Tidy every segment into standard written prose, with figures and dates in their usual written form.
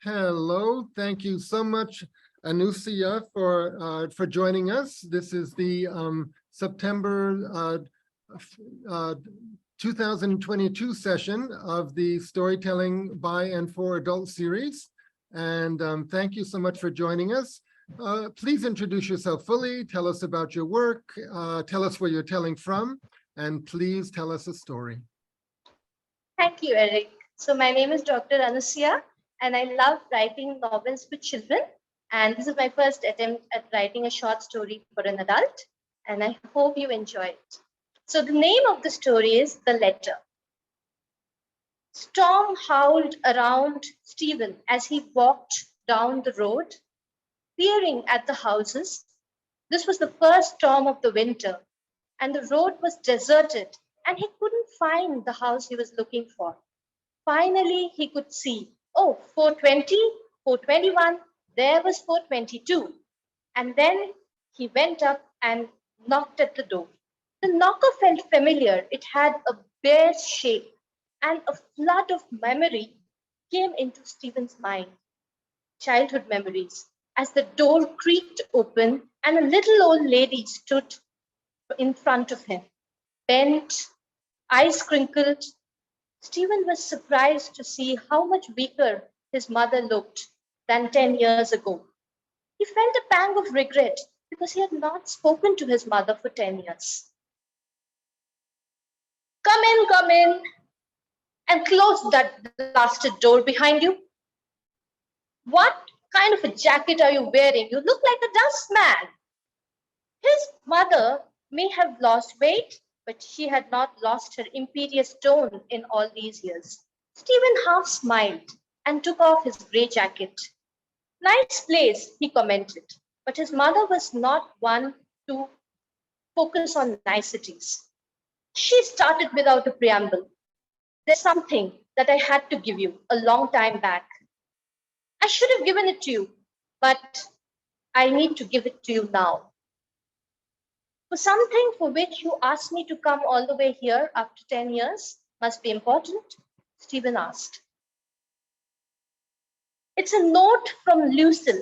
Hello, thank you so much, Anusuya, for joining us. This is the September 2022 session of the Storytelling by and for Adult series. And thank you so much for joining us. Please introduce yourself fully, tell us about your work, tell us where you're telling from, and please tell us a story. Thank you, Eric. So my name is Dr. Anusuya, and I love writing novels for children. And this is my first attempt at writing a short story for an adult, and I hope you enjoy it. So the name of the story is The Letter. Storm howled around Stephen as he walked down the road, peering at the houses. This was the first storm of the winter, and the road was deserted, and he couldn't find the house he was looking for. Finally, he could see, oh, 420, 421, there was 422. And then he went up and knocked at the door. The knocker felt familiar. It had a bear's shape, and a flood of memory came into Stephen's mind. Childhood memories, as the door creaked open and a little old lady stood in front of him, bent, eyes crinkled. Stephen was surprised to see how much weaker his mother looked than 10 years ago. He felt a pang of regret because he had not spoken to his mother for 10 years. Come in, and close that blasted door behind you. What kind of a jacket are you wearing? You look like a dustman. His mother may have lost weight, but she had not lost her imperious tone in all these years. Stephen half smiled and took off his grey jacket. Nice place, he commented, but his mother was not one to focus on niceties. She started without a preamble. There's something that I had to give you a long time back. I should have given it to you, but I need to give it to you now. For something for which you asked me to come all the way here after 10 years must be important, Stephen asked. It's a note from Lucille.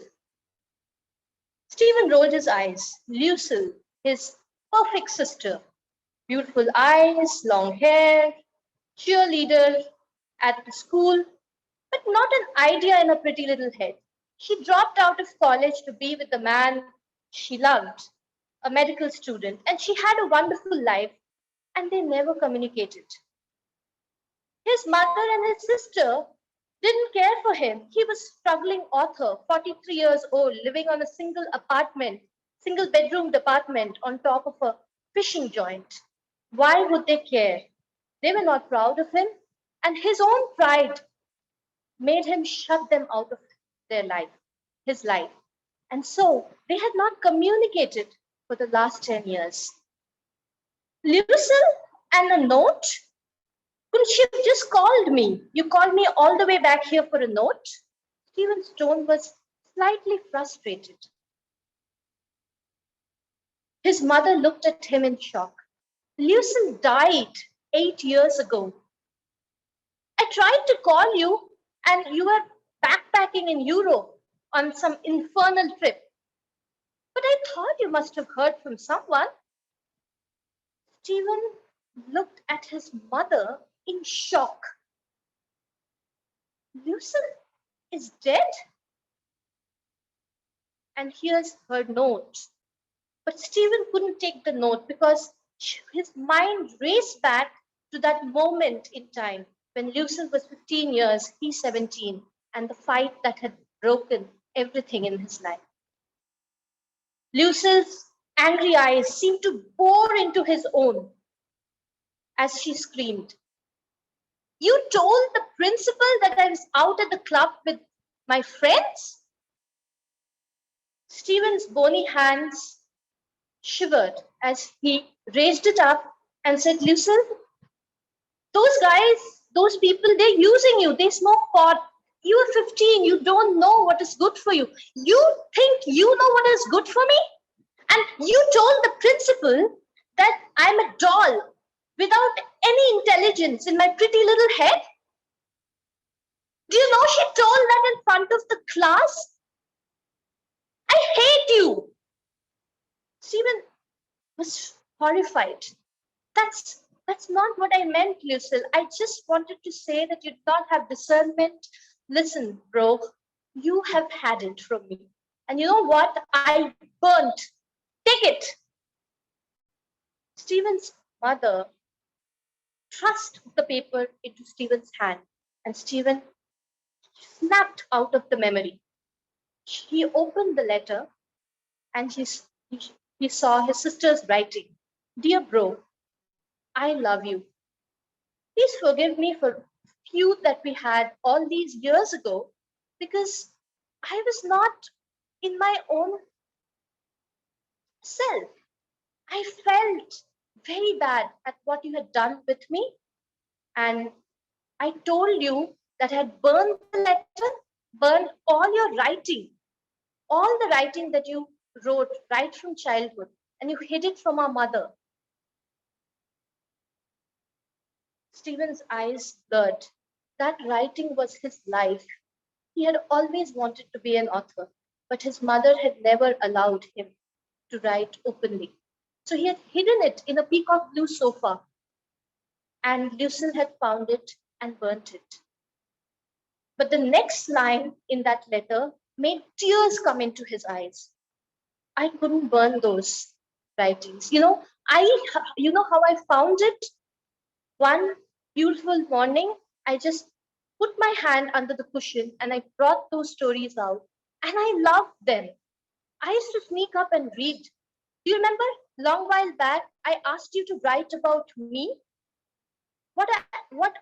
Stephen rolled his eyes. Lucille, his perfect sister. Beautiful eyes, long hair, cheerleader at the school, but not an idea in her pretty little head. She dropped out of college to be with the man she loved, a medical student, and she had a wonderful life, and they never communicated. His mother and his sister didn't care for him. He was a struggling author, 43 years old, living on a single bedroom apartment on top of a fishing joint. Why would they care? They were not proud of him, and his own pride made him shut them out of his life. And so they had not communicated for the last 10 years. Lucille and a note? Couldn't she have just called me? You called me all the way back here for a note? Stephen's tone was slightly frustrated. His mother looked at him in shock. Lucille died 8 years ago. I tried to call you, and you were backpacking in Europe on some infernal trip. But I thought you must have heard from someone. Stephen looked at his mother in shock. Lucille is dead? And here's her note. But Stephen couldn't take the note because his mind raced back to that moment in time when Lucille was 15 years, he 17, and the fight that had broken everything in his life. Lucille's angry eyes seemed to bore into his own as she screamed, You told the principal that I was out at the club with my friends? Stephen's bony hands shivered as he raised it up and said, Lucille, those guys, those people, they're using you. They smoke pot. You're 15. You don't know what is good for you. You think you know what is good for me? And you told the principal that I'm a doll without any intelligence in my pretty little head? Do you know she told that in front of the class? I hate you. Stephen was horrified. That's not what I meant, Lucille. I just wanted to say that you do not have discernment. Listen, bro, you have had it from me. And you know what? I burnt. Take it. Stephen's mother thrust the paper into Stephen's hand, and Stephen snapped out of the memory. He opened the letter and he saw his sister's writing. Dear bro, I love you. Please forgive me for feud that we had all these years ago because I was not in my own self. I felt very bad at what you had done with me. And I told you that I had burned the letter, burned all your writing, all the writing that you wrote right from childhood, and you hid it from our mother. Stephen's eyes blurred. That writing was his life. He had always wanted to be an author, but his mother had never allowed him to write openly. So he had hidden it in a peacock blue sofa, and Lucille had found it and burnt it. But the next line in that letter made tears come into his eyes. I couldn't burn those writings. You know how I found it? One beautiful morning, I just put my hand under the cushion and I brought those stories out and I loved them. I used to sneak up and read. Do you remember? Long while back, I asked you to write about me, what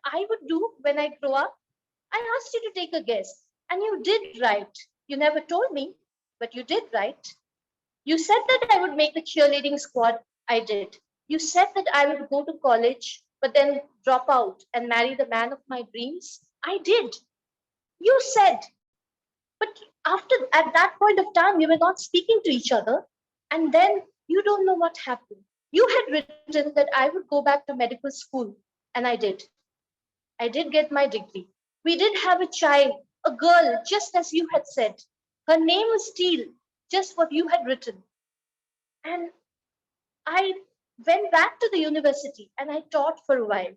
I would do when I grow up. I asked you to take a guess, and you did write. You never told me, but you did write. You said that I would make the cheerleading squad. I did. You said that I would go to college, but then drop out and marry the man of my dreams. I did. You said. But at that point of time, we were not speaking to each other. And then you don't know what happened. You had written that I would go back to medical school, and I did. I did get my degree. We did have a child, a girl, just as you had said. Her name was Steele, just what you had written. And I went back to the university and I taught for a while.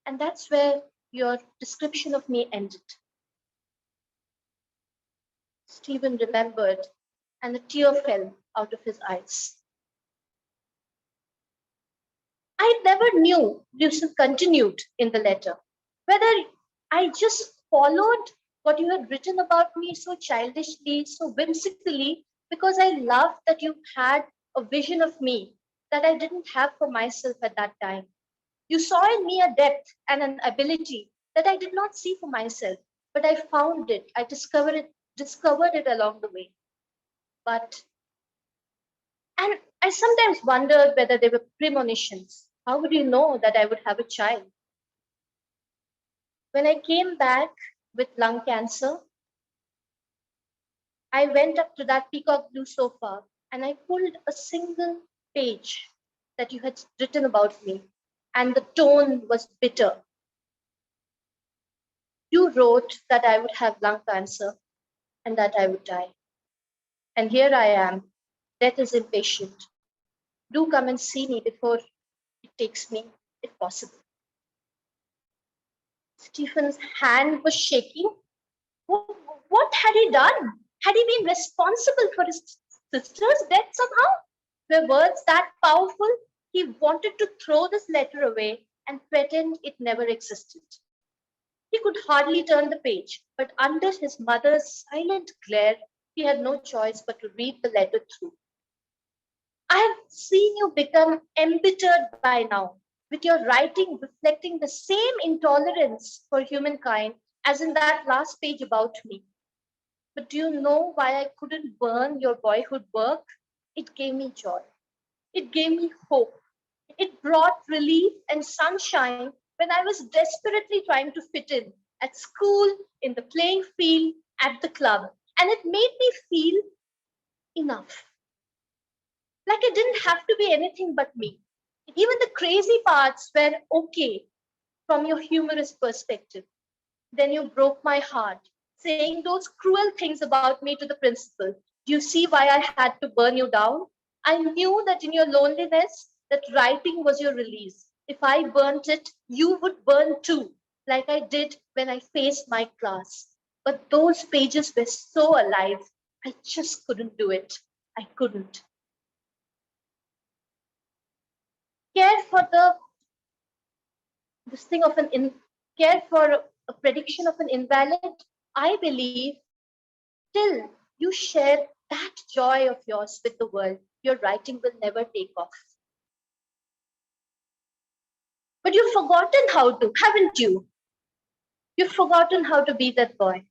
And that's where your description of me ended. Stephen remembered, and a tear fell out of his eyes. I never knew, Lucille continued in the letter, whether I just followed what you had written about me so childishly, so whimsically, because I loved that you had a vision of me that I didn't have for myself at that time. You saw in me a depth and an ability that I did not see for myself, but I found it. I discovered it along the way. And I sometimes wondered whether they were premonitions. How would you know that I would have a child? When I came back with lung cancer, I went up to that peacock blue sofa and I pulled a single page that you had written about me, and the tone was bitter. You wrote that I would have lung cancer and that I would die. And here I am. Death is impatient. Do come and see me before it takes me, if possible. Stephen's hand was shaking. What had he done? Had he been responsible for his sister's death somehow? Were words that powerful? He wanted to throw this letter away and pretend it never existed. He could hardly turn the page, but under his mother's silent glare, he had no choice but to read the letter through. I have seen you become embittered by now, with your writing reflecting the same intolerance for humankind as in that last page about me. But do you know why I couldn't burn your boyhood work? It gave me joy. It gave me hope. It brought relief and sunshine when I was desperately trying to fit in at school, in the playing field, at the club. And it made me feel enough. Like it didn't have to be anything but me. Even the crazy parts were okay from your humorous perspective. Then you broke my heart, saying those cruel things about me to the principal. Do you see why I had to burn you down? I knew that in your loneliness, that writing was your release. If I burnt it, you would burn too, like I did when I faced my class. But those pages were so alive, I just couldn't do it. I couldn't. Care for this thing of care for a prediction of an invalid, I believe till you share that joy of yours with the world, your writing will never take off. But you've forgotten how to, haven't you? You've forgotten how to be that boy.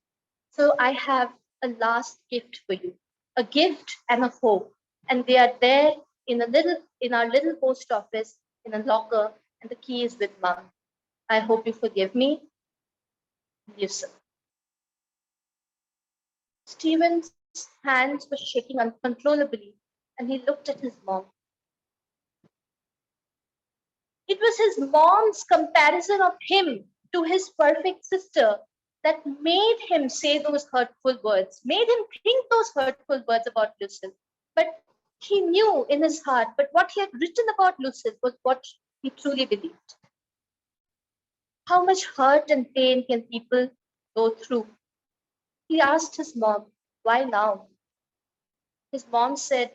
So I have a last gift for you, a gift and a hope. And they are there in our little post office in a locker, and the key is with mom. I hope you forgive me. Yusuf. Stephen's hands were shaking uncontrollably, and he looked at his mom. It was his mom's comparison of him to his perfect sister that made him say those hurtful words, made him think those hurtful words about Lucille. But he knew in his heart, but what he had written about Lucille was what he truly believed. How much hurt and pain can people go through? He asked his mom, why now? His mom said,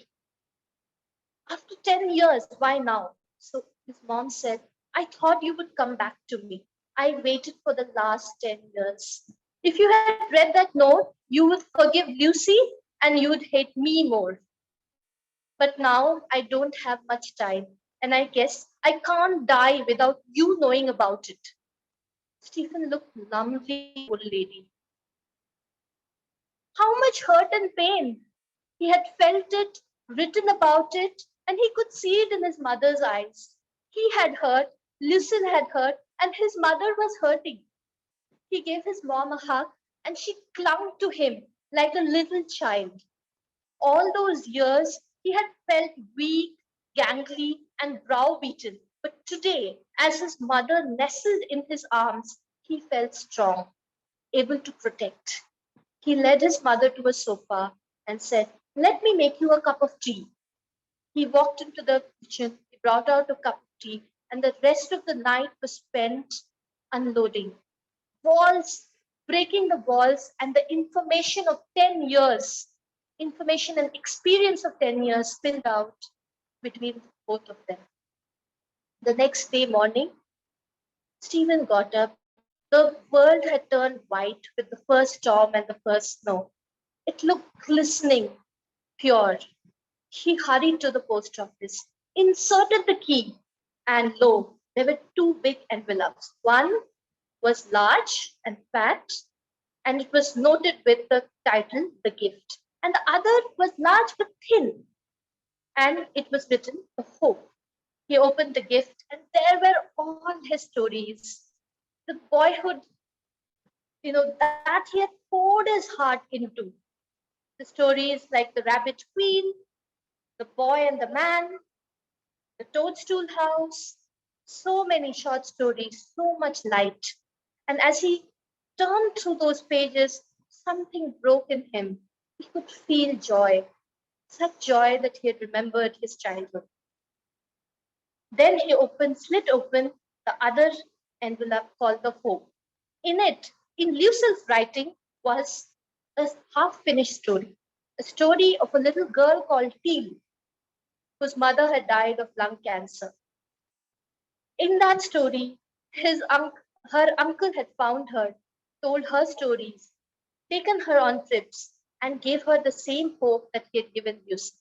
after 10 years, why now? So his mom said, I thought you would come back to me. I waited for the last 10 years. If you had read that note, you would forgive Lucy and you would hate me more. But now I don't have much time, and I guess I can't die without you knowing about it. Stephen looked numbly at the old lady. How much hurt and pain! He had felt it, written about it, and he could see it in his mother's eyes. He had hurt, Lucille had hurt, and his mother was hurting. He gave his mom a hug, and she clung to him like a little child. All those years, he had felt weak, gangly, and browbeaten. But today, as his mother nestled in his arms, he felt strong, able to protect. He led his mother to a sofa and said, let me make you a cup of tea. He walked into the kitchen, he brought out a cup of tea, and the rest of the night was spent unloading walls, breaking the walls, and the information of 10 years, information and experience of 10 years spilled out between both of them. The next day morning, Stephen got up. The world had turned white with the first storm and the first snow. It looked glistening, pure. He hurried to the post office, inserted the key, and lo, there were two big envelopes. One was large and fat, and it was noted with the title, The Gift. And the other was large but thin, and it was written, The Hope. He opened the gift, and there were all his stories. The boyhood, that he had poured his heart into. The stories like the Rabbit Queen, the Boy and the Man, the Toadstool House, so many short stories, so much light. And as he turned through those pages, something broke in him. He could feel joy, such joy that he had remembered his childhood. Then he slit open the other envelope called the Hope. In it, in Lucille's writing, was a half-finished story, a story of a little girl called Teal, whose mother had died of lung cancer. In that story, her uncle had found her, told her stories, taken her on trips, and gave her the same hope that he had given Lucy.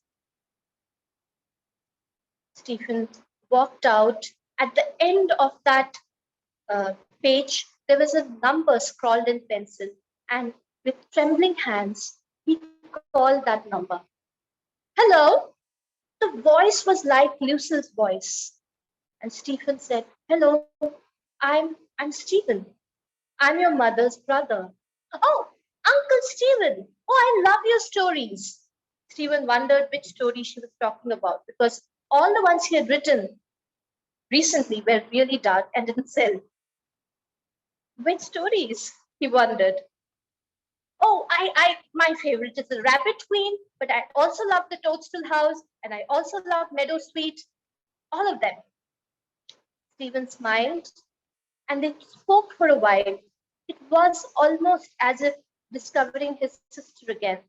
Stephen walked out. At the end of that page, there was a number scrawled in pencil, and with trembling hands, he called that number. Hello! The voice was like Lucille's voice. And Stephen said, hello, I'm Stephen. I'm your mother's brother. Oh, Uncle Stephen. Oh, I love your stories. Stephen wondered which story she was talking about because all the ones he had written recently were really dark and didn't sell. Which stories? he wondered. Oh, my favorite is the Rabbit Queen, but I also love the Toadstool House, and I also love Meadow Sweet, all of them. Stephen smiled, and they spoke for a while. It was almost as if discovering his sister again.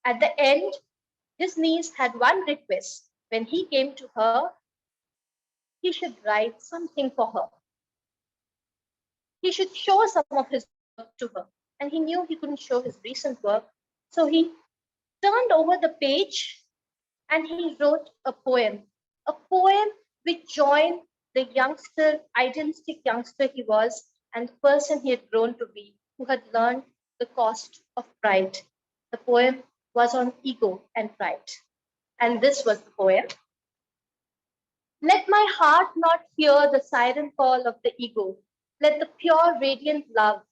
At the end, his niece had one request. When he came to her, he should write something for her. He should show some of his work to her. And he knew he couldn't show his recent work. So he turned over the page and he wrote a poem which joined the youngster, idealistic youngster he was, and the person he had grown to be, who had learned the cost of pride. The poem was on ego and pride. And this was the poem. Let my heart not hear the siren call of the ego. Let the pure, radiant love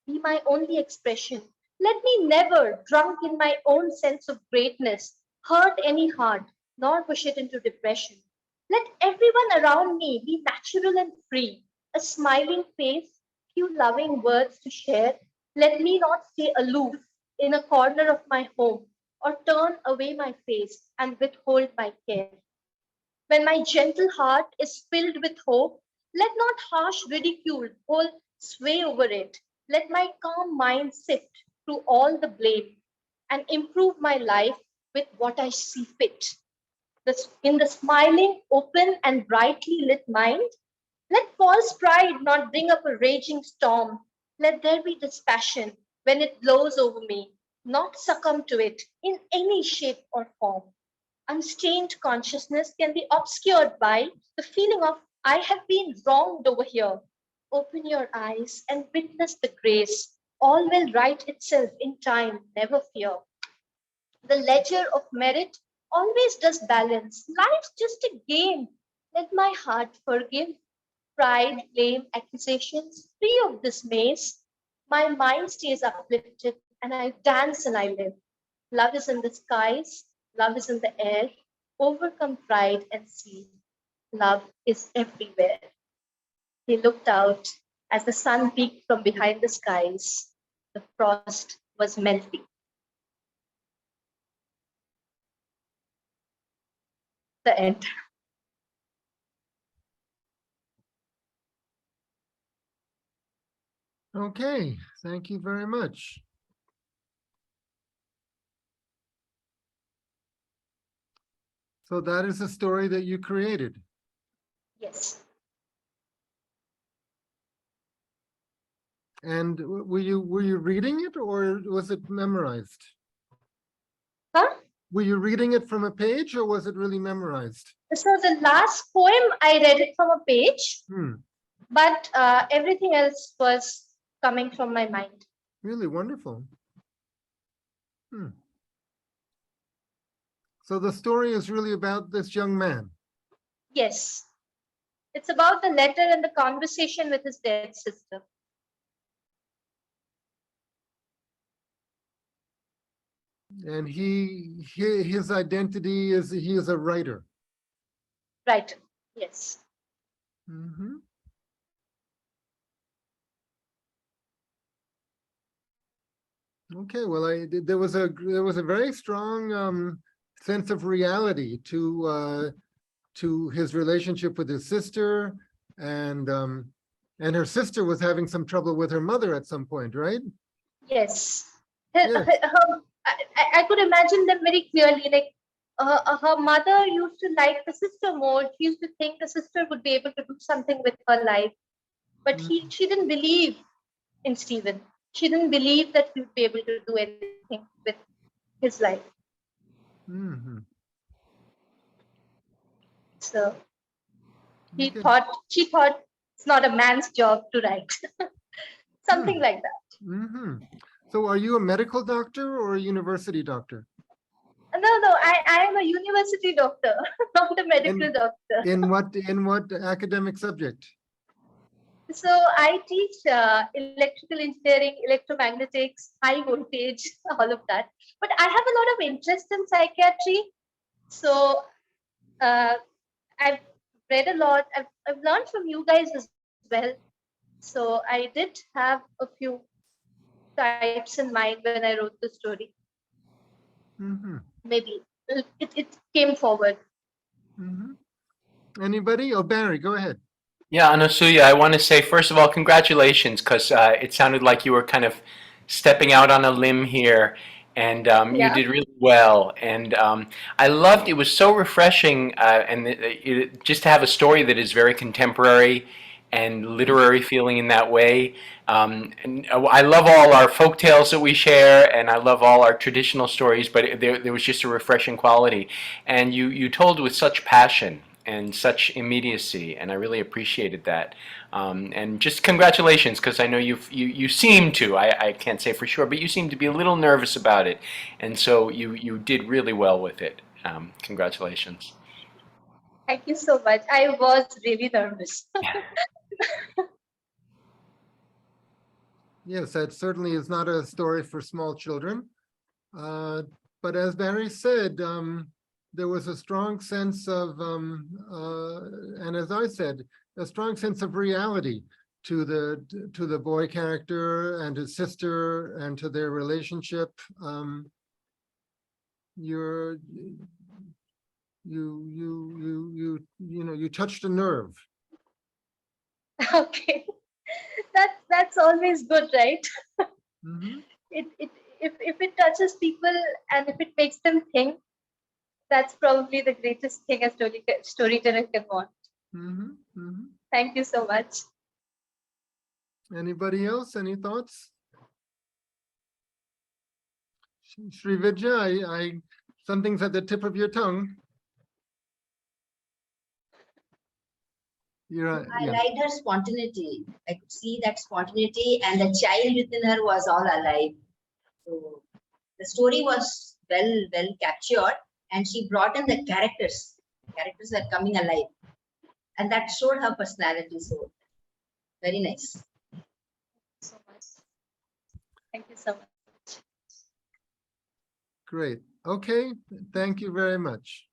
be my only expression. Let me never, drunk in my own sense of greatness, hurt any heart, nor push it into depression. Let everyone around me be natural and free, a smiling face, few loving words to share. Let me not stay aloof in a corner of my home or turn away my face and withhold my care. When my gentle heart is filled with hope, let not harsh ridicule hold sway over it. Let my calm mind sift through all the blame and improve my life with what I see fit. In the smiling, open, and brightly lit mind, let false pride not bring up a raging storm. Let there be dispassion when it blows over me, not succumb to it in any shape or form. Unstained consciousness can be obscured by the feeling of, I have been wronged over here. Open your eyes and witness the grace. All will right itself in time, never fear. The ledger of merit always does balance. Life's just a game. Let my heart forgive. Pride, blame, accusations, free of dismays. My mind stays uplifted and I dance and I live. Love is in the skies, love is in the air. Overcome pride and see. Love is everywhere. He looked out as the sun peeked from behind the skies. The frost was melting. The end. Okay, thank you very much. So that is a story that you created. Yes. And were you reading it or was it memorized? Huh? Were you reading it from a page or was it really memorized? So the last poem, I read it from a page, Hmm. but everything else was coming from my mind. Really wonderful. Hmm. So the story is really about this young man. Yes. It's about the letter and the conversation with his dead sister. And his identity is he is a writer. Right. Yes. Mm-hmm. Okay, well, there was a very strong sense of reality to his relationship with his sister, and her sister was having some trouble with her mother at some point, right? Yes. Yes. I could imagine them very clearly. Like her mother used to like the sister more. She used to think the sister would be able to do something with her life, but she didn't believe in Stephen. She didn't believe that he would be able to do anything with his life. Mm-hmm. So she Okay. thought it's not a man's job to write. Something Hmm. like that. Mm-hmm. So are you a medical doctor or a university doctor? No, I am a university doctor, not a medical doctor. In what academic subject? So I teach electrical engineering, electromagnetics, high voltage, all of that. But I have a lot of interest in psychiatry. So I've read a lot. I've learned from you guys as well. So I did have a few types in mind when I wrote the story. Mhm, Maybe it came forward. mhm. Anybody? Oh, Barry, go ahead. Yeah, Anusuya, I want to say, first of all, congratulations, because it sounded like you were kind of stepping out on a limb here, and you Yeah. did really well. And I loved it. Was so refreshing, just to have a story that is very contemporary and literary feeling in that way. And I love all our folk tales that we share, and I love all our traditional stories, but there was just a refreshing quality. And you told with such passion and such immediacy, and I really appreciated that. And just congratulations, because I know you seem to. I can't say for sure, but you seem to be a little nervous about it, and so you did really well with it. Congratulations. Thank you so much. I was really nervous. Yes, that certainly is not a story for small children. But as Barry said, there was a strong sense of, and as I said, a strong sense of reality to the boy character and his sister and to their relationship. You're you touched a nerve. Okay. That's always good, right? Mhm, It if it touches people and if it makes them think, that's probably the greatest thing a storyteller can want. mhm, mhm. Thank you so much. Anybody else? Any thoughts? Sri Vidya, something's at the tip of your tongue. I Yeah. liked her spontaneity. I could see that spontaneity, and the child within her was all alive. So the story was well captured, and she brought in the characters. Characters are coming alive, and that showed her personality. So very nice. So much. Thank you so much. Great. Okay. Thank you very much.